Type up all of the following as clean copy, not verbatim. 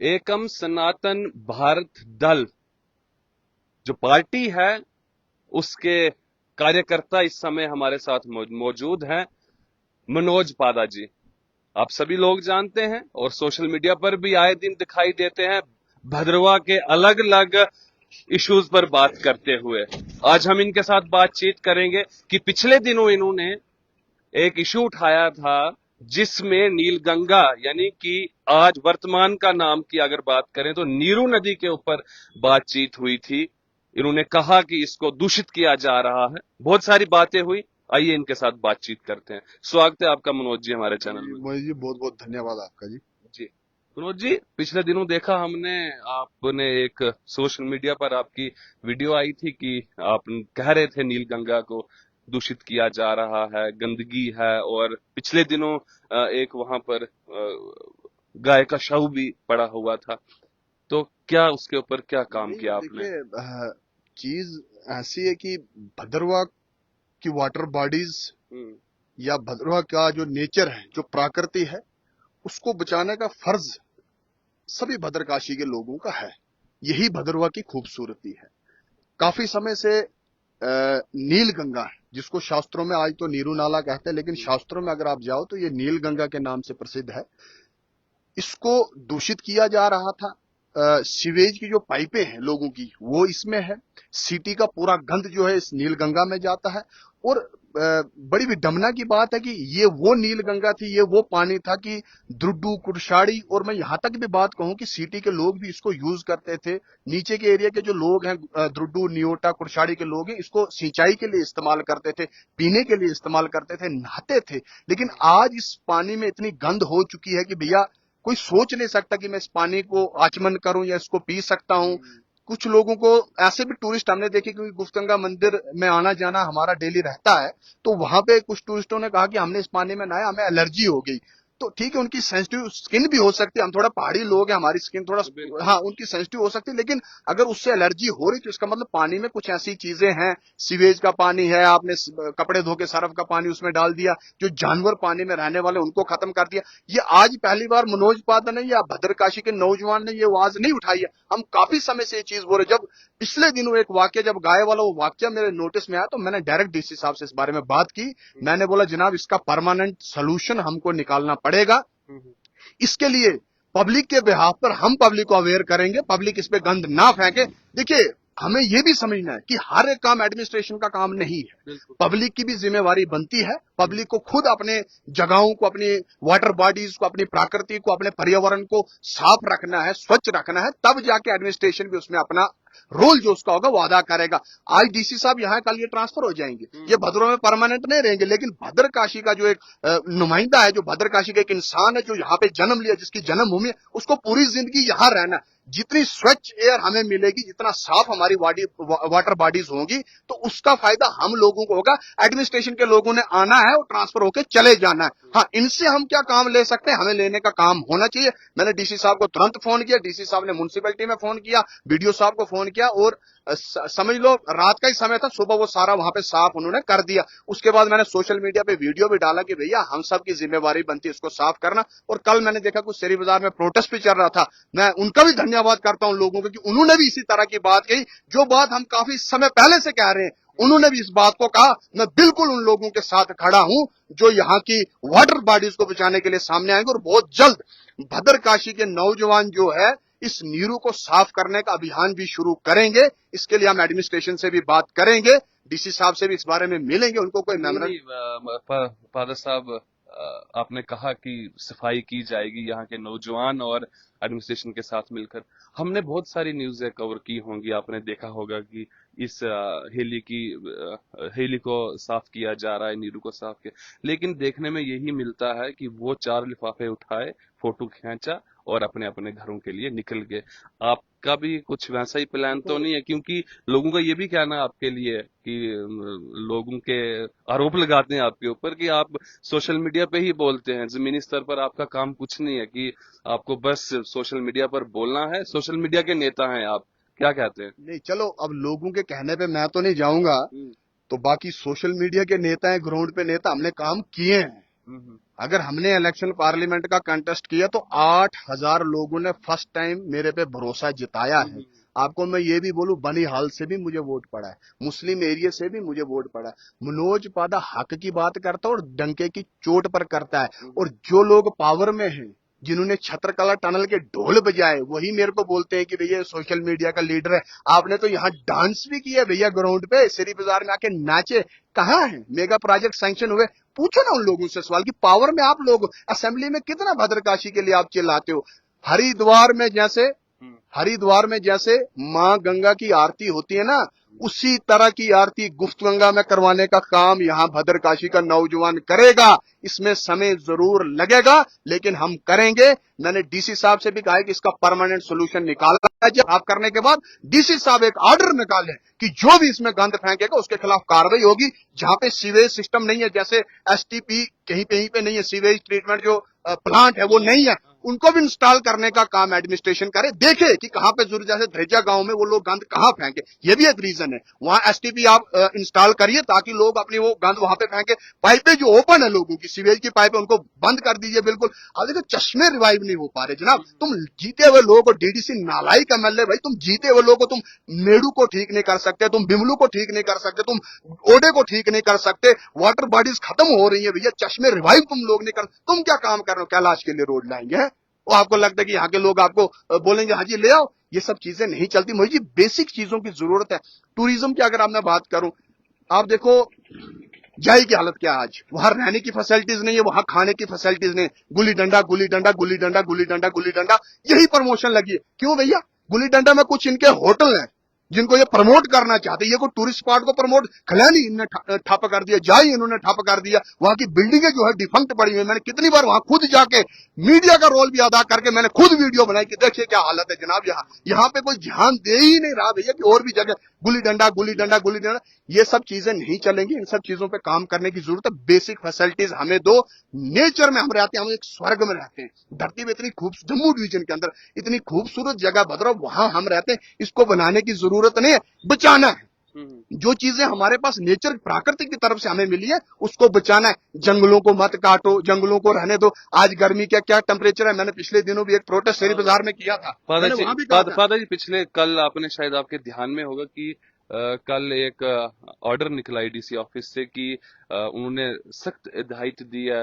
एकम सनातन भारत दल जो पार्टी है उसके कार्यकर्ता इस समय हमारे साथ मौजूद हैं। मनोज पादा जी, आप सभी लोग जानते हैं और सोशल मीडिया पर भी आए दिन दिखाई देते हैं भद्रवा के अलग अलग इश्यूज पर बात करते हुए। आज हम इनके साथ बातचीत करेंगे कि पिछले दिनों इन्होंने एक इशू उठाया था जिसमें नीलगंगा यानी कि आज वर्तमान का नाम की अगर बात करें तो नीरू नदी के ऊपर बातचीत हुई थी। इन्होंने कहा कि इसको दूषित किया जा रहा है, बहुत सारी बातें हुई। आइए इनके साथ बातचीत करते हैं। स्वागत है आपका मनोज जी हमारे चैनल में। मोहित जी, बहुत बहुत धन्यवाद आपका जी। जी मनोज जी, पिछले दिनों देखा हमने, आपने एक सोशल मीडिया पर आपकी वीडियो आई थी कि आप कह रहे थे नीलगंगा को दूषित किया जा रहा है, गंदगी है, और पिछले दिनों एक वहां पर गाय का शव भी पड़ा हुआ था। तो क्या उसके ऊपर क्या काम नहीं, किया आपने? देखिए, चीज ऐसी है कि भद्रवा की वाटर बॉडीज हम्म, या भद्रवा का जो नेचर है, जो प्रकृति है, उसको बचाने का फर्ज सभी भद्रकाशी के लोगों का है। यही भद्रवा की खूबसूरती है। काफी समय से नील गंगा है, जिसको शास्त्रों में आज तो नीरू नाला कहते हैं, लेकिन शास्त्रों में अगर आप जाओ तो ये नील गंगा के नाम से प्रसिद्ध है। इसको दूषित किया जा रहा था। सीवेज की जो पाइपें हैं लोगों की, वो इसमें है। सिटी का पूरा गंद जो है इस नील गंगा में जाता है। और बड़ी विडंबना की बात है कि ये वो नील गंगा थी, ये वो पानी था कि द्रुड्डू, कुर्शाड़ी, और मैं यहां तक भी बात कहूं कि सिटी के लोग भी इसको यूज करते थे। नीचे के एरिया के जो लोग हैं, द्रुड्डू, नियोटा, कुर्शाड़ी के लोग हैं, इसको सिंचाई के लिए इस्तेमाल करते थे, पीने के लिए इस्तेमाल करते थे, नहाते थे। लेकिन आज इस पानी में इतनी गंद हो चुकी है कि भैया कोई सोच नहीं सकता कि मैं इस पानी को आचमन करूं या इसको पी सकता हूं। कुछ लोगों को ऐसे भी टूरिस्ट हमने देखे, क्योंकि गुप्तगंगा मंदिर में आना जाना हमारा डेली रहता है, तो वहां पे कुछ टूरिस्टों ने कहा कि हमने इस पानी में नहाया, हमें एलर्जी हो गई। तो ठीक है, उनकी सेंसिटिव स्किन भी हो सकती है, हम थोड़ा पहाड़ी लोग हैं, हमारी स्किन थोड़ा, हाँ, उनकी सेंसिटिव हो सकती है, लेकिन अगर उससे एलर्जी हो रही तो इसका मतलब पानी में कुछ ऐसी चीजें हैं। सीवेज का पानी है, आपने कपड़े धो के सरफ का पानी उसमें डाल दिया, जो जानवर पानी में रहने वाले उनको खत्म कर दिया। ये आज पहली बार मनोज पादा ने या भद्रकाशी के नौजवान ने ये आवाज नहीं उठाई है। हम काफी समय से ये चीज बोल रहे। जब पिछले दिनों एक वाक्य, जब गाय वाला वो वाक्य मेरे नोटिस में आया, तो मैंने डायरेक्ट डीसी साहब से इस बारे में बात की। मैंने बोला, जनाब, इसका परमानेंट सोल्यूशन हमको निकालना पड़ेगा। इसके लिए पब्लिक के बिहाफ पर हम पब्लिक को अवेयर करेंगे, पब्लिक इस पे गंद ना फेंके। देखिए, हमें यह भी समझना है कि हर एक काम एडमिनिस्ट्रेशन का काम नहीं है। पब्लिक की भी जिम्मेवारी बनती है। पब्लिक को खुद अपने जगहों को, अपनी वाटर बॉडीज को, अपनी प्रकृति को, अपने पर्यावरण को साफ रखना है, स्वच्छ रखना है, तब जाके एडमिनिस्ट्रेशन भी उसमें अपना रोल जो उसका होगा वो अदा करेगा। आज डीसी साहब यहाँ कल ये ट्रांसफर हो जाएंगे, ये भद्रों में परमानेंट नहीं रहेंगे, लेकिन भद्रकाशी का जो एक नुमाइंदा है, जो भद्रकाशी का एक इंसान है, जो यहाँ पे जन्म लिया, जिसकी जन्मभूमि है, उसको पूरी जिंदगी यहाँ रहना। जितनी स्वच्छ एयर हमें मिलेगी, जितना साफ हमारी वाटर बॉडीज होंगी, तो उसका फायदा हम लोगों को होगा। एडमिनिस्ट्रेशन के लोगों ने आना है और ट्रांसफर होकर चले जाना है। हाँ, इनसे हम क्या काम ले सकते हैं, हमें लेने का काम होना चाहिए। मैंने डीसी साहब को तुरंत फोन किया, डीसी साहब ने म्युनिसिपैलिटी में फोन किया, बीडीओ साहब को फोन किया, और समझ लो रात का ही समय था, सुबह वो सारा वहां पे साफ उन्होंने कर दिया। उसके बाद मैंने सोशल मीडिया पे वीडियो भी डाला कि भैया हम सब की जिम्मेवारी बनती है इसको साफ करना। और कल मैंने देखा कुछ शहरी बाजार में प्रोटेस्ट भी चल रहा था। मैं उनका भी धन्यवाद करता हूं लोगों को कि उन्होंने भी इसी तरह की बात कही, जो बात हम काफी समय पहले से कह रहे हैं। उन्होंने भी इस बात को कहा। मैं बिल्कुल उन लोगों के साथ खड़ा हूं जो यहाँ की वाटर बॉडीज को बचाने के लिए सामने आएंगे, और बहुत जल्द भद्रकाशी के नौजवान जो है इस नीरू को साफ करने का अभियान भी शुरू करेंगे। इसके लिए हम एडमिनिस्ट्रेशन से भी बात करेंगे, डीसी साहब से भी इस बारे में मिलेंगे, उनको कोई फादर साहब, आपने कहा कि सफाई की जाएगी यहाँ के नौजवान और एडमिनिस्ट्रेशन के साथ मिलकर। हमने बहुत सारी न्यूज़ें कवर की होंगी, आपने देखा होगा कि इस हेली को साफ किया जा रहा है, नीरू को साफ किया, लेकिन देखने में यही मिलता है कि वो 4 लिफाफे उठाए, फोटो खींचा और अपने अपने घरों के लिए निकल गए। आपका भी कुछ वैसा ही प्लान तो नहीं है? क्योंकि लोगों का ये भी कहना है आपके लिए कि लोगों के आरोप लगाते हैं आपके ऊपर कि आप सोशल मीडिया पे ही बोलते हैं, जमीनी स्तर पर आपका काम कुछ नहीं है, कि आपको बस सोशल मीडिया पर बोलना है, सोशल मीडिया के नेता हैं आप। क्या कहते हैं? नहीं, चलो, अब लोगों के कहने पे मैं तो नहीं जाऊंगा। तो बाकी सोशल मीडिया के नेता हैं, ग्राउंड पे नेता, हमने काम किए हैं। अगर हमने इलेक्शन पार्लियामेंट का कंटेस्ट किया तो 8,000 लोगों ने फर्स्ट टाइम मेरे पे भरोसा जताया है। आपको मैं ये भी बोलूं, बनिहाल से भी मुझे वोट पड़ा है, मुस्लिम एरिया से भी मुझे वोट पड़ा है। मनोज पादा हक की बात करता है और डंके की चोट पर करता है। और जो लोग पावर में हैं, जिन्होंने छत्रकला टनल के ढोल बजाए, वही मेरे को बोलते हैं कि भैया सोशल मीडिया का लीडर है। आपने तो यहाँ डांस भी किया भैया, ग्राउंड पे सिरी बाजार में आके नाचे। कहाँ है मेगा प्रोजेक्ट सैंक्शन हुए? पूछो ना उन लोगों से सवाल कि पावर में आप लोग असेंबली में कितना भद्रकाशी के लिए आप चिल्लाते हो। हरिद्वार में जैसे हरिद्वार में जैसे माँ गंगा की आरती होती है ना, उसी तरह की आरती गुप्त गंगा में करवाने का काम यहाँ भद्रकाशी का नौजवान करेगा। इसमें समय जरूर लगेगा, लेकिन हम करेंगे। मैंने डीसी साहब से भी कहा है कि इसका परमानेंट सोल्यूशन निकालना है। जब आप करने के बाद डीसी साहब एक ऑर्डर निकालें कि जो भी इसमें गंद फेंकेगा उसके खिलाफ कार्रवाई होगी। जहां पे सीवेज सिस्टम नहीं है, जैसे एसटीपी कहीं पे नहीं है, सीवेज ट्रीटमेंट जो प्लांट है वो नहीं है, उनको भी इंस्टॉल करने का काम एडमिनिस्ट्रेशन करे। देखे कि कहां पे जरूर, जैसे धरेजा गांव में वो लोग गंद कहां फेंके, ये भी एक रीजन है। वहां एसटीपी आप इंस्टॉल करिए ताकि लोग अपनी वो गंद वहां पे फेंके। पाइपें जो ओपन है लोगों की, सीवेज की पाइपें, उनको बंद कर दीजिए बिल्कुल। अब देखो चश्मे रिवाइव नहीं हो पा रहे जनाब। तुम जीते हुए लोग हो, डीडीसी नालायक एमएलए भाई, तुम जीते हुए लोग हो, तुम मेड़ू को ठीक नहीं कर सकते, तुम बिमलू को ठीक नहीं कर सकते, तुम ओडे को ठीक नहीं कर सकते। वाटर बॉडीज खत्म हो रही है भैया, चश्मे रिवाइव तुम लोग नहीं कर। तुम क्या काम कर रहे हो? कैलाश के लिए रोड लाएंगे हैं? वो आपको लगता है कि यहाँ के लोग आपको बोलेंगे हाँ जी ले आओ? ये सब चीजें नहीं चलती। मुझे बेसिक चीजों की जरूरत है। टूरिज्म की अगर आप मैं बात करूं, आप देखो जाई की हालत क्या है आज। वहां रहने की फैसिलिटीज नहीं है, वहां खाने की फैसिलिटीज नहीं। गुली डंडा गुली डंडा गुली डंडा गुली डंडा गुली डंडा, यही प्रमोशन लगी है। क्यों भैया? गुली डंडा में कुछ इनके होटल हैं जिनको ये प्रमोट करना चाहते हैं। ये कोई टूरिस्ट स्पॉट को प्रमोट, खिलानी इन्होंने ठप कर दिया, जाई इन्होंने ठप कर दिया। वहां की बिल्डिंगें जो है डिफंक्ट पड़ी हुई। मैंने कितनी बार वहां खुद जाके मीडिया का रोल भी अदा करके मैंने खुद वीडियो बनाई कि देखिए क्या हालत है जनाब। यहाँ पे कोई ध्यान दे ही नहीं रहा भैया कि और भी जगह गुली डंडा गुली डंडा गुली डंडा। ये सब चीजें नहीं चलेंगी। इन सब चीजों पे काम करने की जरूरत है। बेसिक फैसिलिटीज हमें दो। नेचर में हम रहते हैं, हम एक स्वर्ग में रहते हैं। धरती में इतनी खूबसूरत, जम्मू डिवीजन के अंदर इतनी खूबसूरत जगह भद्रव, वहां हम रहते हैं। इसको बनाने की जरूरत नहीं है, बचाना है। जो चीजें हमारे पास नेचर प्राकृति की तरफ से हमें मिली है उसको बचाना है। जंगलों को मत काटो, जंगलों को रहने दो। आज गर्मी का क्या टेम्परेचर है? मैंने पिछले दिनों भी एक प्रोटेस्ट शेरी बाजार में किया था। मैंने वहां भी कहा था। पादा जी, पिछले कल आपने शायद आपके ध्यान में होगा कि कल एक ऑर्डर निकला डीसी ऑफिस से कि उन्होंने सख्त हिदायत दी है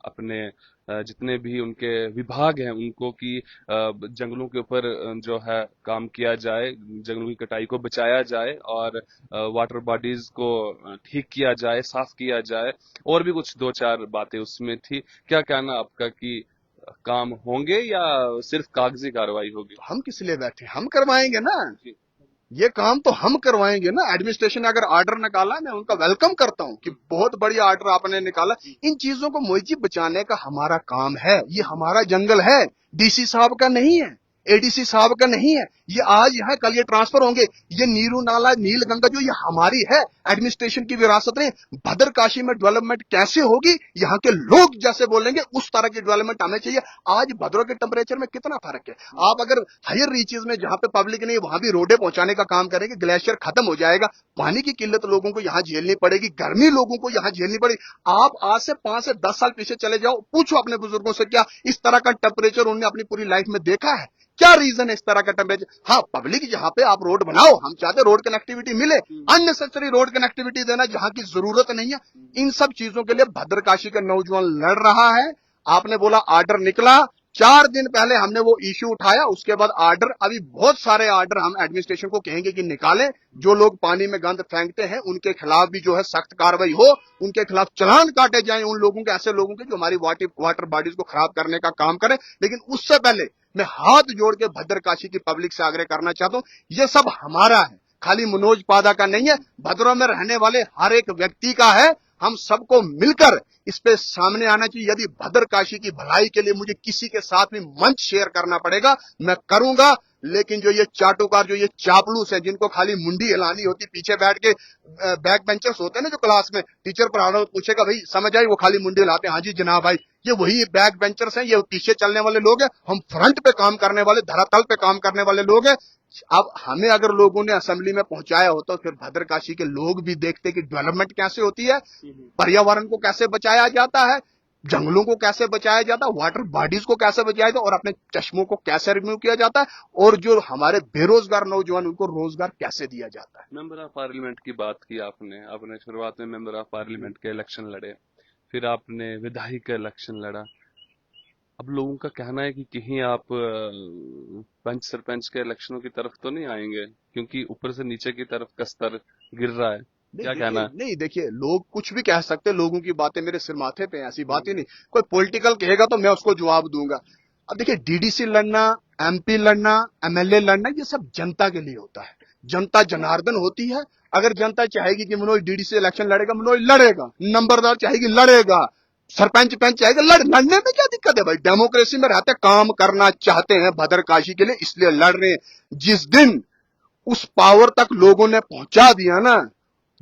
अपने जितने भी उनके विभाग हैं उनको कि जंगलों के ऊपर जो है काम किया जाए, जंगलों की कटाई को बचाया जाए और वाटर बॉडीज को ठीक किया जाए, साफ किया जाए। और भी कुछ दो चार बातें उसमें थी। क्या कहना आपका कि काम होंगे या सिर्फ कागजी कार्रवाई होगी? हम किस लिए बैठे? हम करवाएंगे ना ये काम, तो हम करवाएंगे ना। एडमिनिस्ट्रेशन ने अगर ऑर्डर निकाला, मैं उनका वेलकम करता हूं कि बहुत बढ़िया ऑर्डर आपने निकाला। इन चीजों को मोहित जी बचाने का हमारा काम है। ये हमारा जंगल है, डीसी साहब का नहीं है, एडीसी साहब का नहीं है। ये आज यहाँ कल ये ट्रांसफर होंगे। ये नीरू नाला नील गंगा जो ये हमारी है, एडमिनिस्ट्रेशन की विरासत नहीं। भद्रकाशी में डेवलपमेंट कैसे होगी? यहाँ के लोग जैसे बोलेंगे उस तरह की डेवलपमेंट हमें चाहिए। आज भद्रों के टेम्परेचर में कितना फर्क है। आप अगर हायर रीचेज में जहां पे पब्लिक नहीं, वहां भी रोडे पहुंचाने का काम करेंगे, ग्लेशियर खत्म हो जाएगा। पानी की किल्लत लोगों को यहाँ झेलनी पड़ेगी, गर्मी लोगों को यहाँ झेलनी पड़ेगी। आप आज से 5 से 10 साल पीछे चले जाओ, पूछो अपने बुजुर्गों से क्या इस तरह का टेम्परेचर उन्होंने अपनी पूरी लाइफ में देखा है? क्या रीजन है इस तरह का टेम्परेचर? हाँ, पब्लिक जहां पे आप रोड बनाओ, हम चाहते रोड कनेक्टिविटी मिले। अननेसेसरी रोड कनेक्टिविटी देना जहां की जरूरत नहीं है। इन सब चीजों के लिए भद्रकाशी का नौजवान लड़ रहा है। आपने बोला ऑर्डर निकला, 4 दिन पहले हमने वो इश्यू उठाया, उसके बाद ऑर्डर, अभी बहुत सारे ऑर्डर हम एडमिनिस्ट्रेशन को कहेंगे कि निकालें। जो लोग पानी में गंद फेंकते हैं उनके खिलाफ भी जो है सख्त कार्रवाई हो, उनके खिलाफ चालान काटे जाएं। उन लोगों के, ऐसे लोगों के जो हमारी वाटर बॉडीज को खराब करने का काम करें। लेकिन उससे पहले मैं हाथ जोड़ के भद्रकाशी की पब्लिक से आग्रह करना चाहता हूं, ये सब हमारा है, खाली मनोज पादा का नहीं है। भद्रों में रहने वाले हर एक व्यक्ति का है। हम सबको मिलकर इस पे सामने आना चाहिए। यदि भद्रकाशी की भलाई के लिए मुझे किसी के साथ भी मंच शेयर करना पड़ेगा, मैं करूंगा। लेकिन जो ये चाटुकार, जो ये चापलूस है, जिनको खाली मुंडी हिलानी होती, पीछे बैठ के बैक बेंचर्स होते हैं ना, जो क्लास में टीचर पढ़ा रहा हो, पूछेगा भाई समझ आई, वो खाली मुंडी हिलाते हैं, हाँ जी जनाब भाई। ये वही बैक बेंचर्स हैं, ये पीछे चलने वाले लोग हैं। हम फ्रंट पे काम करने वाले, धरातल पे काम करने वाले लोग हैं। अब हमें अगर लोगों ने असेंबली में पहुंचाया हो तो फिर भद्रकाशी के लोग भी देखते कि डेवलपमेंट कैसे होती है, पर्यावरण को कैसे बचाया जाता है। जंगलों को कैसे बचाया जाता है, वाटर बॉडीज को कैसे बचाया जाता है, और अपने चश्मों को कैसे रिन्यू किया जाता है, और जो हमारे बेरोजगार नौजवान उनको रोजगार कैसे दिया जाता है। मेंबर ऑफ पार्लियामेंट की बात की आपने शुरुआत में मेंबर ऑफ पार्लियामेंट के इलेक्शन लड़े, फिर आपने विधायक का इलेक्शन लड़ा। अब लोगों का कहना है कि कहीं आप पंच सरपंच के इलेक्शनों की तरफ तो नहीं आएंगे, क्योंकि ऊपर से नीचे की तरफ का स्तर गिर रहा है। क्या कहना है? नहीं देखिए, लोग कुछ भी कह सकते, लोगों की बातें मेरे सिर माथे पे हैं, ऐसी बात ही नहीं। कोई पॉलिटिकल कहेगा तो मैं उसको जवाब दूंगा। अब देखिए, डीडीसी लड़ना, एमपी लड़ना, एमएलए लड़ना, ये सब जनता के लिए होता है। जनता जनार्दन होती है। अगर जनता चाहेगी कि मनोज डीडीसी इलेक्शन लड़ेगा, मनोज लड़ेगा। नंबरदार चाहेगी, लड़ेगा। सरपंच पंच चाहेगा, लड़ने में क्या दिक्कत है भाई? डेमोक्रेसी में रहते, काम करना चाहते हैं भद्रकाशी के लिए, इसलिए लड़ रहे हैं। जिस दिन उस पावर तक लोगों ने पहुंचा दिया ना,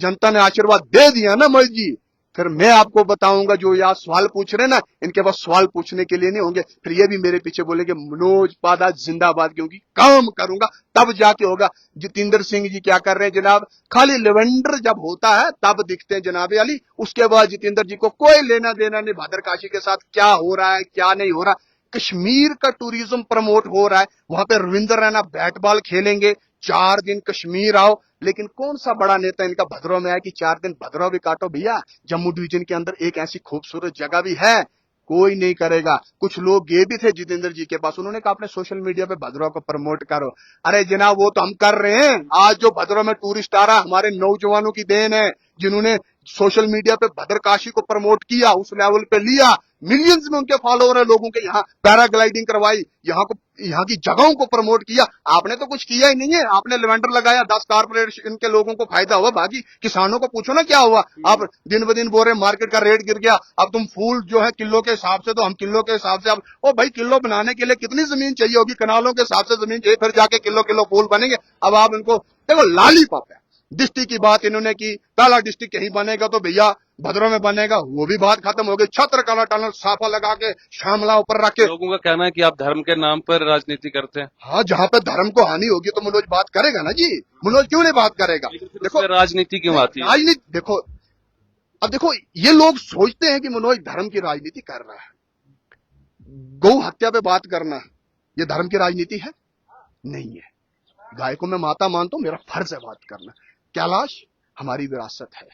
जनता ने आशीर्वाद दे दिया ना मोदी जी, फिर मैं आपको बताऊंगा, जो यहाँ सवाल पूछ रहे ना, इनके पास सवाल पूछने के लिए नहीं होंगे। फिर ये भी मेरे पीछे बोलेंगे मनोज पादा जिंदाबाद, क्योंकि काम करूंगा तब जाके होगा। जितेंद्र सिंह जी क्या कर रहे हैं जनाब? खाली लेवेंडर जब होता है तब दिखते हैं जनाबे अली। उसके बाद जितेंद्र जी को कोई लेना देना नहीं भद्रकाशी के साथ, क्या हो रहा है क्या नहीं हो रहा। कश्मीर का टूरिज्म प्रमोट हो रहा है, वहां पे रविंद्र रैना बैट बॉल खेलेंगे। 4 दिन कश्मीर आओ, लेकिन कौन सा बड़ा नेता इनका भद्रवा में है कि 4 दिन भद्रवा भी काटो? भैया, जम्मू डिवीजन के अंदर एक ऐसी खूबसूरत जगह भी है, कोई नहीं करेगा। कुछ लोग गए भी थे जितेंद्र जी के पास, उन्होंने कहा अपने सोशल मीडिया पे भद्रवा को प्रमोट करो। अरे जनाब, वो तो हम कर रहे हैं। आज जो भद्रवा में टूरिस्ट आ रहा है, हमारे नौजवानों की देन है, जिन्होंने सोशल मीडिया पे भद्रकाशी को प्रमोट किया, उस लेवल पे लिया। मिलियंस में उनके फॉलोअर है, लोगों के यहाँ पैराग्लाइडिंग करवाई, यहाँ की जगहों को प्रमोट किया। आपने तो कुछ किया ही नहीं है। आपने लेवेंडर लगाया, 10 कारपोरेशन के लोगों को फायदा हुआ, बाकी किसानों को पूछो ना क्या हुआ। आप दिन ब दिन बोल रहे मार्केट का रेट गिर गया, अब तुम फूल जो है किलो के हिसाब से, तो हम किलो के हिसाब से। अब ओ भाई, किलो बनाने के लिए कितनी जमीन चाहिए होगी? कनालों के हिसाब से जमीन चाहिए, फिर जाके किलो किलो फूल बनेंगे। अब आप इनको देखो, लालीपॉप है। डिस्ट्रिक्ट की बात इन्होंने की, पहला डिस्ट्रिक्ट कहीं बनेगा तो भैया भद्रवा में बनेगा, वो भी बात खत्म हो गई। छत्र काला टनल साफा लगा के शामला ऊपर रख के। लोगों का कहना है कि आप धर्म के नाम पर राजनीति करते हैं। हाँ, जहाँ पे धर्म को हानि होगी तो मनोज बात करेगा ना जी। मनोज क्यों नहीं बात करेगा? देखो, राजनीति क्यों आती है? राजनीति देखो, अब देखो, ये लोग सोचते हैं कि मनोज धर्म की राजनीति कर रहा है। गौ हत्या पे बात करना, ये धर्म की राजनीति है? नहीं है। गाय को मैं माता मानता हूं, मेरा फर्ज है बात करना। कैलाश हमारी विरासत है,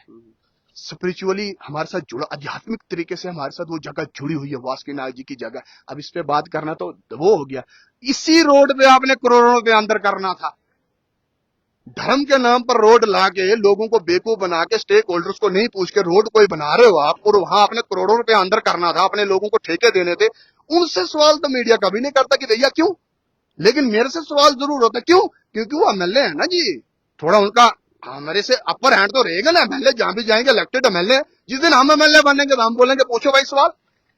स्पिरिचुअली हमारे साथ जुड़ा, आध्यात्मिक तरीके से हमारे साथ वो जगह जुड़ी हुई है, वासुकीनाथ जी की जगह। अब इस पे बात करना तो वो हो गया। इसी रोड पे आपने करोड़ों रुपए अंदर करना था। धर्म के नाम पर रोड लाके लोगों को बेवकूफ बना के, स्टेक होल्डर्स को नहीं पूछ के रोड कोई बना रहे हो आप, और वहां आपने करोड़ों रुपए अंदर करना था, अपने लोगों को ठेके देने थे। उनसे सवाल तो मीडिया कभी नहीं करता कि भैया क्यों, लेकिन मेरे से सवाल जरूर होता क्यों, क्योंकि वो एमएलए है ना जी। थोड़ा उनका हमारे से अपर हैंड तो रहेगा ना। एमएलए जहां भी जाएंगे, इलेक्टेड एमएलए, जिस दिन हम एमएलए बनेंगे तो हम बोलेंगे पूछो भाई सवाल।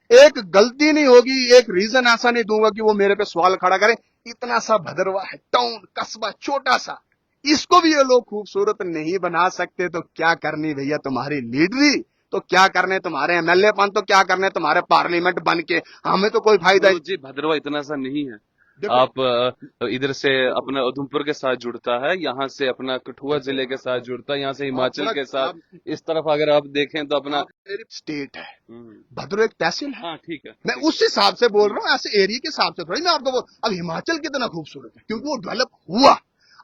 एक गलती नहीं होगी, एक रीजन ऐसा नहीं दूंगा कि वो मेरे पे सवाल खड़ा करे। इतना सा भद्रवा है, टाउन कस्बा छोटा सा, इसको भी ये लोग खूबसूरत नहीं बना सकते। तो क्या करनी भैया तुम्हारी लीडरी, तो क्या करने तुम्हारे एमएलए पन, तो क्या करने तुम्हारे पार्लियामेंट बन के, हमें तो कोई फायदा ही जी, भद्रवा इतना सा नहीं है। आप इधर से अपना उधमपुर के साथ जुड़ता है, यहाँ से अपना कठुआ जिले के साथ जुड़ता है, यहाँ से हिमाचल के साथ, इस तरफ अगर आप देखें तो अपना स्टेट है। भद्रवा एक तहसील है। हाँ, ठीक है, मैं उस हिसाब से बोल रहा हूँ, ऐसे एरिया के हिसाब से थोड़ी मैं आपको बोल। अब हिमाचल कितना खूबसूरत है क्योंकि वो डेवलप हुआ।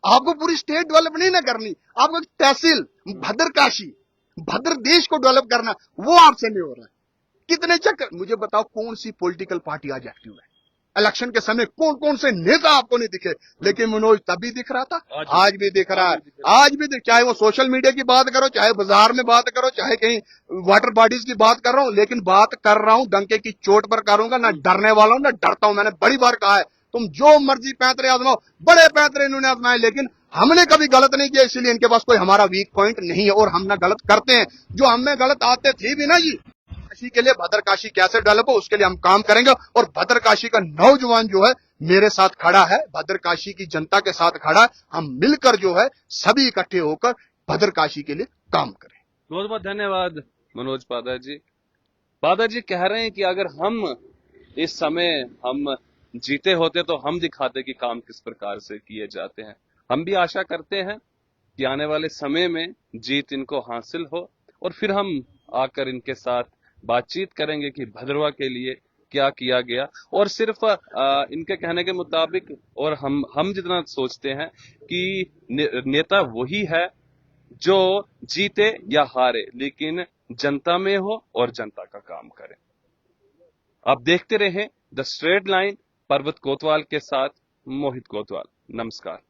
आपको पूरी स्टेट डेवलप नहीं ना करनी, आपको एक तहसील भद्रकाशी, भद्र देश को डेवलप करना, वो आपसे नहीं हो रहा है। कितने चक्कर, मुझे बताओ कौन सी पॉलिटिकल पार्टी आज एक्टिव है? इलेक्शन के समय कौन कौन से नेता आपको नहीं दिखे? लेकिन मनोज तभी दिख रहा था, आज भी दिख रहा है। आज भी चाहे वो सोशल मीडिया की बात करो, चाहे बाजार में बात करो, चाहे कहीं वाटर बॉडीज की बात कर रहा हूं, लेकिन बात कर रहा हूं डंके की चोट पर करूंगा। ना डरने वाला हूं ना डरता हूं। मैंने बड़ी बार कहा है, तुम जो मर्जी पैंतरे आजमाओ, बड़े पैंतरे इन्होंने आजमाए, लेकिन हमने कभी गलत नहीं किया, इसलिए इनके पास कोई हमारा वीक पॉइंट नहीं है, और हम ना गलत करते हैं। जो हमें गलत आते थे भी ना जी, काशी के लिए भद्रकाशी कैसे डेवलप हो उसके लिए हम काम करेंगे। और भद्रकाशी का नौजवान जो है मेरे साथ खड़ा है, भद्रकाशी की जनता के साथ खड़ा है। हम मिलकर जो है सभी इकट्ठे होकर भद्रकाशी के लिए काम करें। बहुत बहुत धन्यवाद मनोज पादा जी। पादा जी कह रहे हैं कि अगर हम इस समय हम जीते होते तो हम दिखाते कि काम किस प्रकार से किए जाते हैं। हम भी आशा करते हैं कि आने वाले समय में जीत इनको हासिल हो, और फिर हम आकर इनके साथ बातचीत करेंगे कि भद्रवाह के लिए क्या किया गया। और सिर्फ इनके कहने के मुताबिक, और हम जितना सोचते हैं कि नेता वही है जो जीते या हारे लेकिन जनता में हो और जनता का काम करे। आप देखते रहें द स्ट्रेट लाइन, पर्वत कोतवाल के साथ मोहित कोतवाल। नमस्कार।